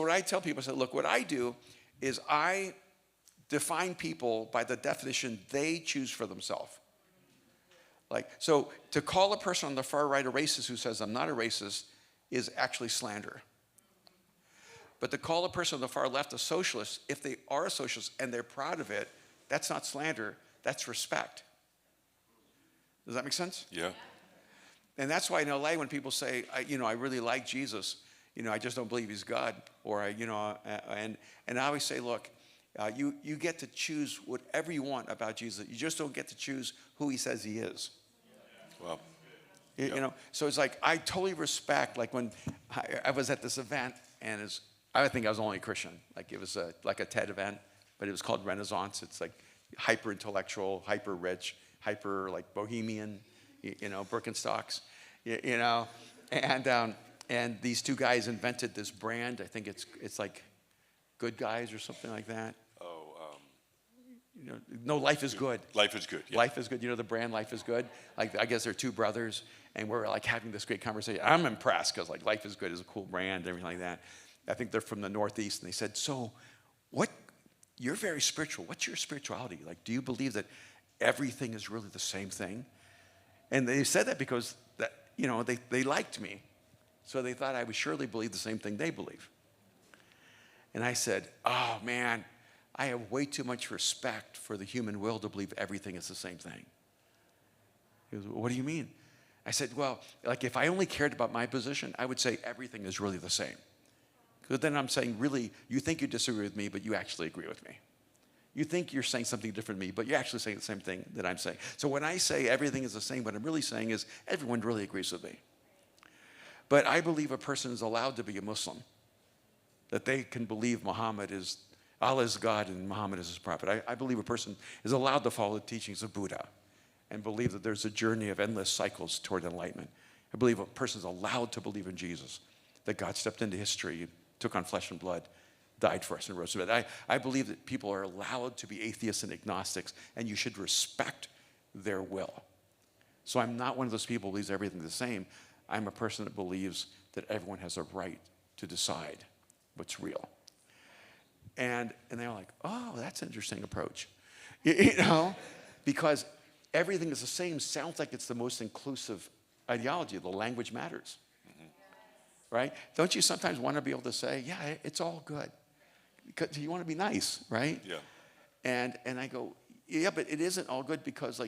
B: what I tell people, I say, look, what I do is I define people by the definition they choose for themselves. So to call a person on the far right a racist who says I'm not a racist is actually slander. But to call a person on the far left a socialist, if they are a socialist and they're proud of it, that's not slander, that's respect. Does that make sense?
A: Yeah.
B: And that's why in LA when people say, I really like Jesus, I just don't believe he's God, or and I always say, look, you get to choose whatever you want about Jesus. You just don't get to choose who he says he is.
A: Well,
B: so it's I totally respect, when I was at this event, and I think I was only a Christian. It was a TED event, but it was called Renaissance. It's hyper intellectual, hyper rich, hyper bohemian, Birkenstocks, and these two guys invented this brand. I think it's Good Guys or something like that. No, Life is Good.
A: Life is Good. Yeah.
B: Life is Good. The brand Life is Good. I guess they're two brothers, and we're having this great conversation. I'm impressed because Life is Good is a cool brand and everything like that. I think they're from the Northeast, and they said, so you're very spiritual. What's your spirituality? Do you believe that everything is really the same thing? And they said that because they liked me. So they thought I would surely believe the same thing they believe. And I said, oh man, I have way too much respect for the human will to believe everything is the same thing. He goes, what do you mean? I said, well, if I only cared about my position, I would say everything is really the same. Because then I'm saying, really, you think you disagree with me, but you actually agree with me. You think you're saying something different than me, but you're actually saying the same thing that I'm saying. So when I say everything is the same, what I'm really saying is everyone really agrees with me. But I believe a person is allowed to be a Muslim, that they can believe Allah is God and Muhammad is his prophet. I believe a person is allowed to follow the teachings of Buddha and believe that there's a journey of endless cycles toward enlightenment. I believe a person is allowed to believe in Jesus, that God stepped into history, took on flesh and blood, died for us and rose from the dead. I believe that people are allowed to be atheists and agnostics, and you should respect their will. So I'm not one of those people who believes everything's the same. I'm a person that believes that everyone has a right to decide what's real. And they were like, oh, that's an interesting approach. Because everything is the same sounds like it's the most inclusive ideology. The language matters. Right? Don't you sometimes want to be able to say, yeah, it's all good? Because you want to be nice, right?
A: Yeah.
B: And I go, yeah, but it isn't all good because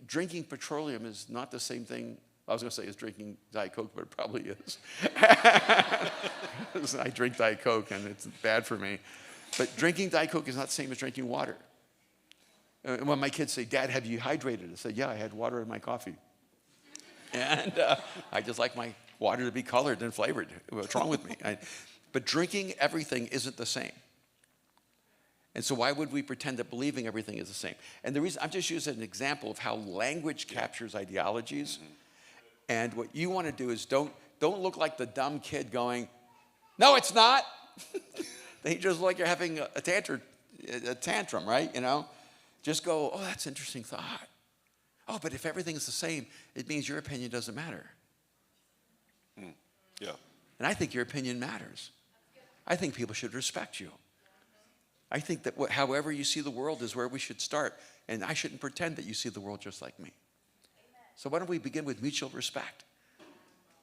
B: drinking petroleum is not the same thing. I was going to say it's drinking Diet Coke, but it probably is. I drink Diet Coke and it's bad for me. But drinking Diet Coke is not the same as drinking water. When my kids say, Dad, have you hydrated? I say, yeah, I had water in my coffee. And I just like my water to be colored and flavored. What's wrong with me? But drinking everything isn't the same. And so why would we pretend that believing everything is the same? And the reason, I'm just using an example of how language captures ideologies. And what you want to do is don't look like the dumb kid going, no, it's not. They just look like you're having a tantrum, right? You know, just go, oh, that's an interesting thought. Oh, but if everything's the same, it means your opinion doesn't matter.
A: Yeah.
B: And I think your opinion matters. I think people should respect you. I think that however you see the world is where we should start. And I shouldn't pretend that you see the world just like me. So why don't we begin with mutual respect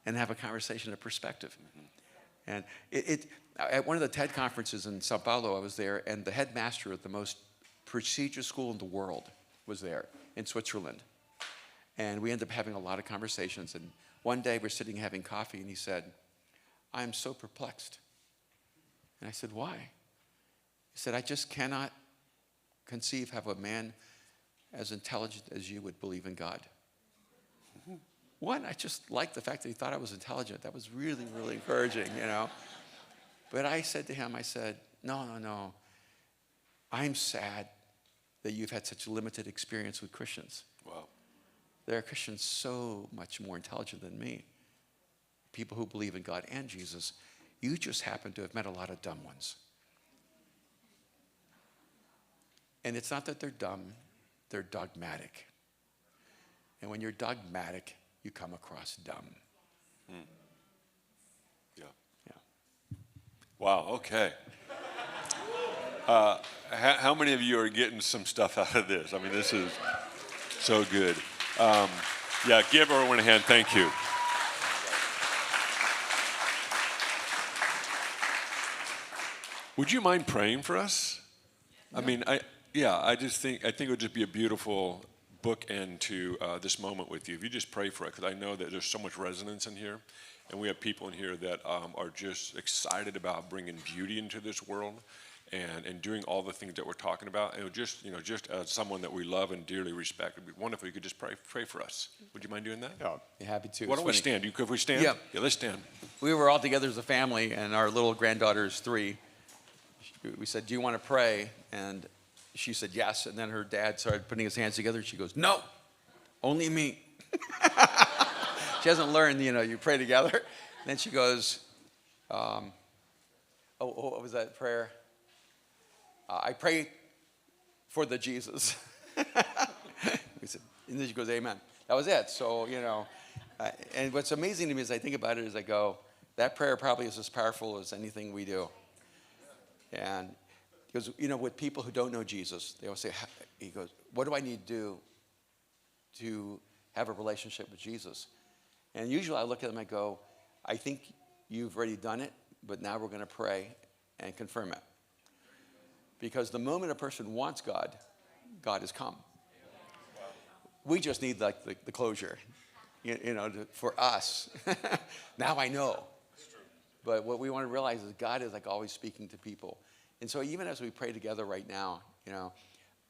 B: and have a conversation of perspective? And at one of the TED conferences in Sao Paulo, I was there, and the headmaster of the most prestigious school in the world was there in Switzerland. And we ended up having a lot of conversations. And one day we're sitting having coffee, and he said, I'm so perplexed. And I said, why? He said, I just cannot conceive how a man as intelligent as you would believe in God. One, I just liked the fact that he thought I was intelligent. That was really, really encouraging, you know. But I said to him, I said, no. I'm sad that you've had such limited experience with Christians.
A: Wow.
B: There are Christians so much more intelligent than me. People who believe in God and Jesus. You just happen to have met a lot of dumb ones. And it's not that they're dumb, they're dogmatic. And when you're dogmatic, you come across dumb.
A: Yeah.
B: Yeah.
A: Wow, okay. How many of you are getting some stuff out of this? I mean, this is so good. Yeah, give Erwin a hand. Thank you. Would you mind praying for us? I mean, I think it would just be a beautiful bookend to this moment with you. If you just pray for it, because I know that there's so much resonance in here, and we have people in here that are just excited about bringing beauty into this world and doing all the things that we're talking about. And just as someone that we love and dearly respect, it'd be wonderful if you could just pray for us. Would you mind doing that?
B: Yeah, be happy to.
A: Why don't we stand? Could we stand?
B: Yeah.
A: Yeah, let's stand.
B: We were all together as a family, and our little granddaughter is 3. We said, do you want to pray? And she said yes, and then her dad started putting his hands together, and she goes, no, only me. She hasn't learned, you pray together. And then she goes, what was that prayer? I pray for the Jesus. We said, and then she goes, amen. That was it. So, and what's amazing to me as I think about it is I go, that prayer probably is as powerful as anything we do. And because, with people who don't know Jesus, they always say, he goes, what do I need to do to have a relationship with Jesus? And usually I look at them and I go, I think you've already done it, but now we're going to pray and confirm it. Because the moment a person wants God, God has come. We just need the closure, for us. Now I know. But what we want to realize is God is always speaking to people. And so even as we pray together right now,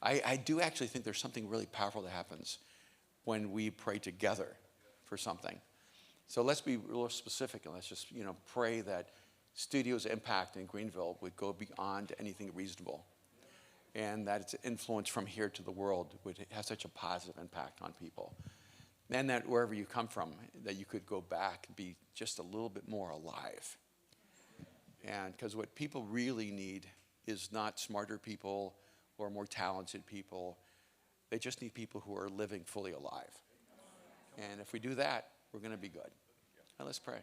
B: I do actually think there's something really powerful that happens when we pray together for something. So let's be real specific, and let's just, pray that Studio's impact in Greenville would go beyond anything reasonable, and that its influence from here to the world would have such a positive impact on people. And that wherever you come from, that you could go back and be just a little bit more alive. And because what people really need is not smarter people or more talented people. They just need people who are living fully alive. And if we do that, we're going to be good. Now let's pray.